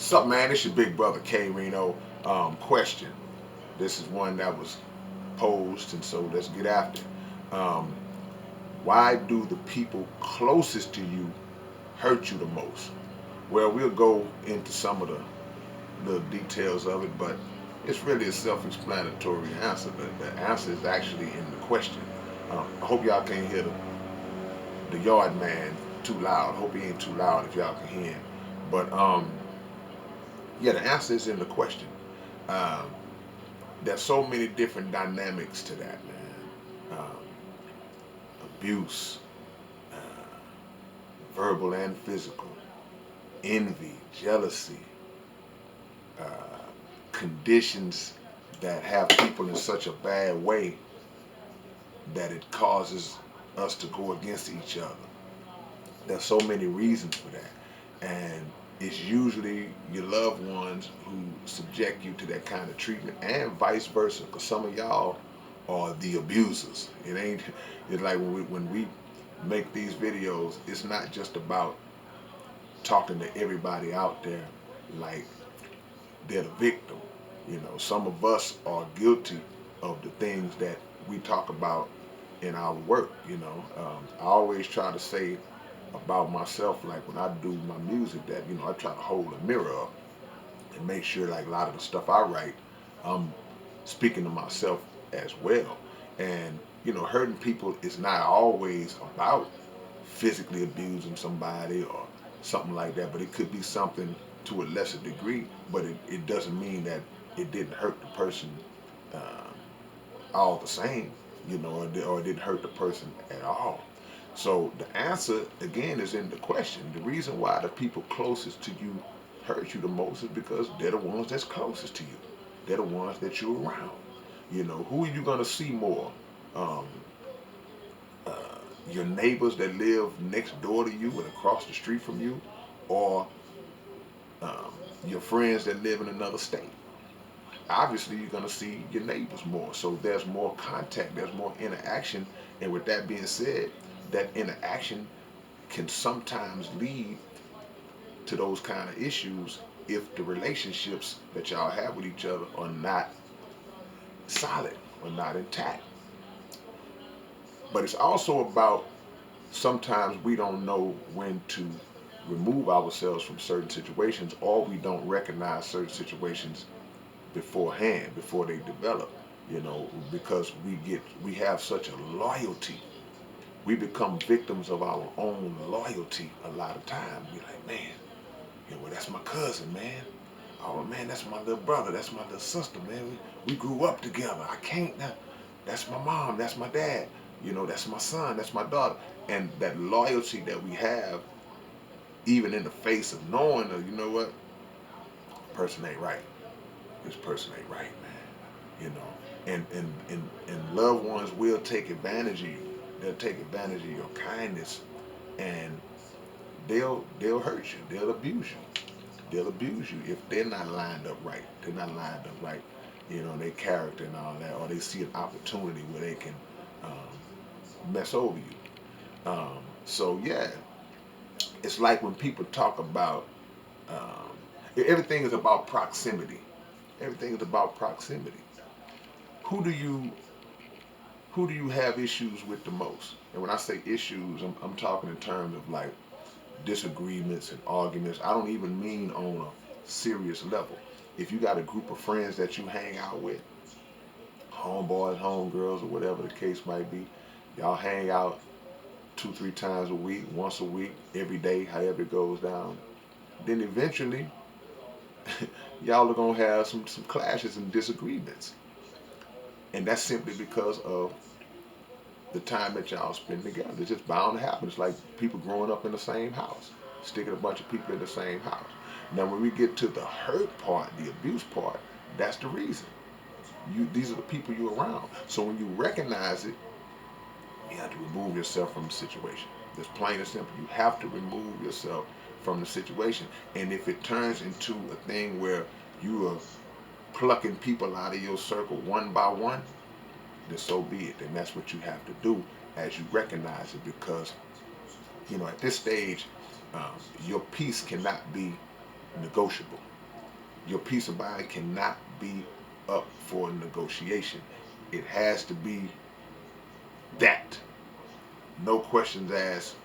Sup, man? It's your big brother K-Rino. Question. This is one that was posed, and so let's get after it. Why do the people closest to you hurt you the most? Well, we'll go into some of the details of it, but it's really a self-explanatory answer. The answer is actually in the question. I hope y'all can't hear the yard man too loud. I hope he ain't too loud if y'all can hear him. But yeah, the answer is in the question. Um, there's so many different dynamics to that, man. Abuse, uh, verbal and physical, envy, jealousy, uh, conditions that have people in such a bad way that it causes us to go against each other. There's so many reasons for that. And it's usually your loved ones who subject you to that kind of treatment and vice versa. Because some of y'all are the abusers. It ain't, it's like when we make these videos, it's not just about talking to everybody out there like they're the victim. You know, some of us are guilty of the things that we talk about in our work. I always try to say about myself, like when I do my music, that I try to hold a mirror up and make sure, like a lot of the stuff I write, I'm speaking to myself as well. And hurting people is not always about physically abusing somebody or something like that, but it could be something to a lesser degree. But it doesn't mean that it didn't hurt the person uh, all the same, or it didn't hurt the person at all. So the answer again is in the question. The reason why the people closest to you hurt you the most is because they're the ones that's closest to you. They're the ones that you're around. Who are you gonna see more? Um, uh, your neighbors that live next door to you and across the street from you, or um, your friends that live in another state. Obviously, you're going to see your neighbors more. So there's more contact, there's more interaction. And with that being said, that interaction can sometimes lead to those kind of issues if the relationships that y'all have with each other are not solid or not intact. But it's also about sometimes we don't know when to remove ourselves from certain situations, or we don't recognize certain situations beforehand, before they develop, because we have such a loyalty. We become victims of our own loyalty a lot of times. We like, man, well, that's my cousin, man. Oh man, that's my little brother, that's my little sister, man. We grew up together. I can't that's my mom, that's my dad, that's my son, that's my daughter. And that loyalty that we have, even in the face of knowing that, person ain't right. This person ain't right, man. And loved ones will take advantage of you. They'll take advantage of your kindness, and they'll hurt you. They'll abuse you. They'll abuse you if they're not lined up right. They're not lined up right, their character and all that, or they see an opportunity where they can mess over you. So yeah, it's like when people talk about everything is about proximity. Everything is about proximity. Who do you who do you have issues with the most? And when I say issues, I'm talking in terms of like disagreements and arguments. I don't even mean on a serious level. If you got a group of friends that you hang out with, homeboys, homegirls, or whatever the case might be, y'all hang out two, three times a week, once a week, every day, however it goes down. Then eventually, y'all are gonna have some clashes and disagreements, and that's simply because of the time that y'all spend together. It's just bound to happen. It's like people growing up in the same house, sticking a bunch of people in the same house. Now, when we get to the hurt part, the abuse part, that's the reason. These are the people you're around. So when you recognize it, you have to remove yourself from the situation. It's plain and simple. You have to remove yourself from the situation. And if it turns into a thing where you are plucking people out of your circle one by one, then so be it. Then that's what you have to do as you recognize it, because at this stage, um, your peace cannot be negotiable. Your peace of mind cannot be up for negotiation. It has to be that. No questions asked.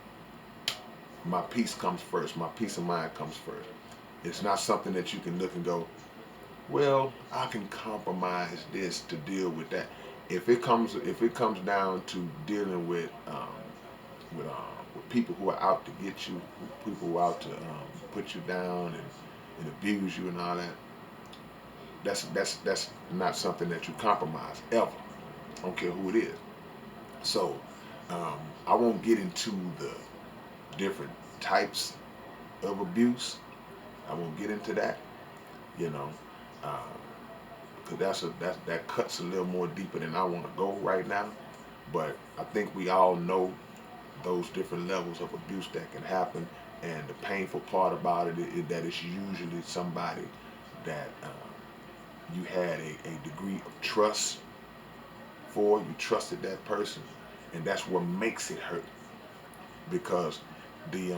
My peace comes first. My peace of mind comes first. It's not something that you can look and go, well, I can compromise this to deal with that. If it comes down to dealing with people who are out to get you, people who are out to put you down and abuse you and all that, that's not something that you compromise ever. I don't care who it is. So I won't get into the different types of abuse. I won't get into that, you know, because that cuts a little more deeper than I want to go right now. But I think we all know those different levels of abuse that can happen, and the painful part about it is that it's usually somebody that you had a degree of trust for. You trusted that person, and that's what makes it hurt because the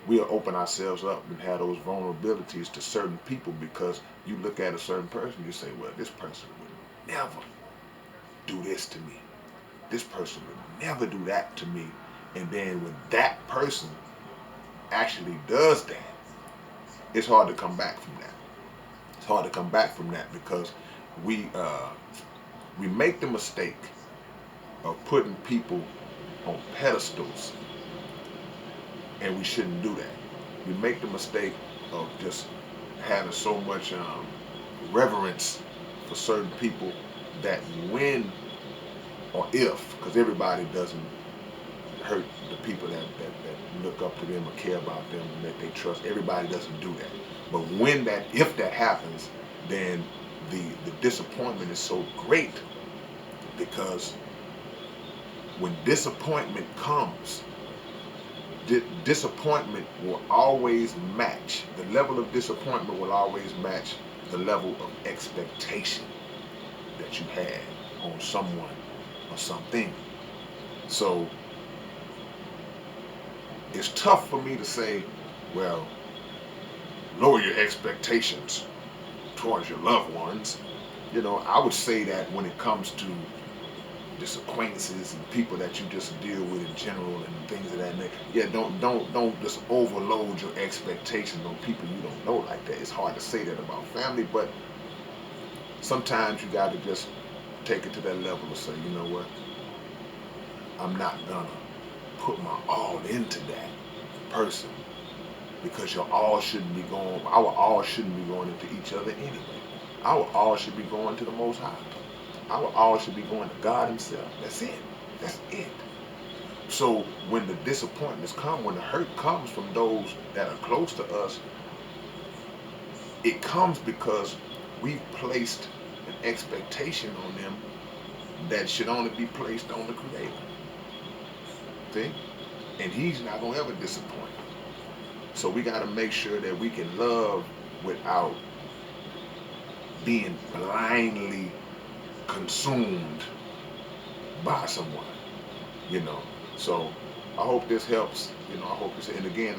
we'll open ourselves up and have those vulnerabilities to certain people because you look at a certain person, you say, well, this person would never do this to me. This person would never do that to me. And then when that person actually does that, it's hard to come back from that. It's hard to come back from that because we uh, we make the mistake of putting people on pedestals, and we shouldn't do that. We make the mistake of just having so much reverence for certain people that when or if, because everybody doesn't hurt the people that look up to them or care about them and that they trust. Everybody doesn't do that. But if that happens, then the disappointment is so great because when disappointment comes, disappointment will always match. The level of disappointment will always match the level of expectation that you had on someone or something. So it's tough for me to say, well, lower your expectations towards your loved ones. I would say that when it comes to just acquaintances and people that you just deal with in general and things of that nature. Yeah, don't just overload your expectations on people you don't know like that. It's hard to say that about family, but sometimes you got to just take it to that level and say, you know what, I'm not gonna put my all into that person because our all shouldn't be going into each other anyway. Our all should be going to the Most High. Our all should be going to God Himself. That's it. That's it. So when the disappointments come, when the hurt comes from those that are close to us, it comes because we've placed an expectation on them that should only be placed on the Creator. See? And He's not going to ever disappoint. So we got to make sure that we can love without being blindly consumed by someone. So I hope this helps. I hope this, and again,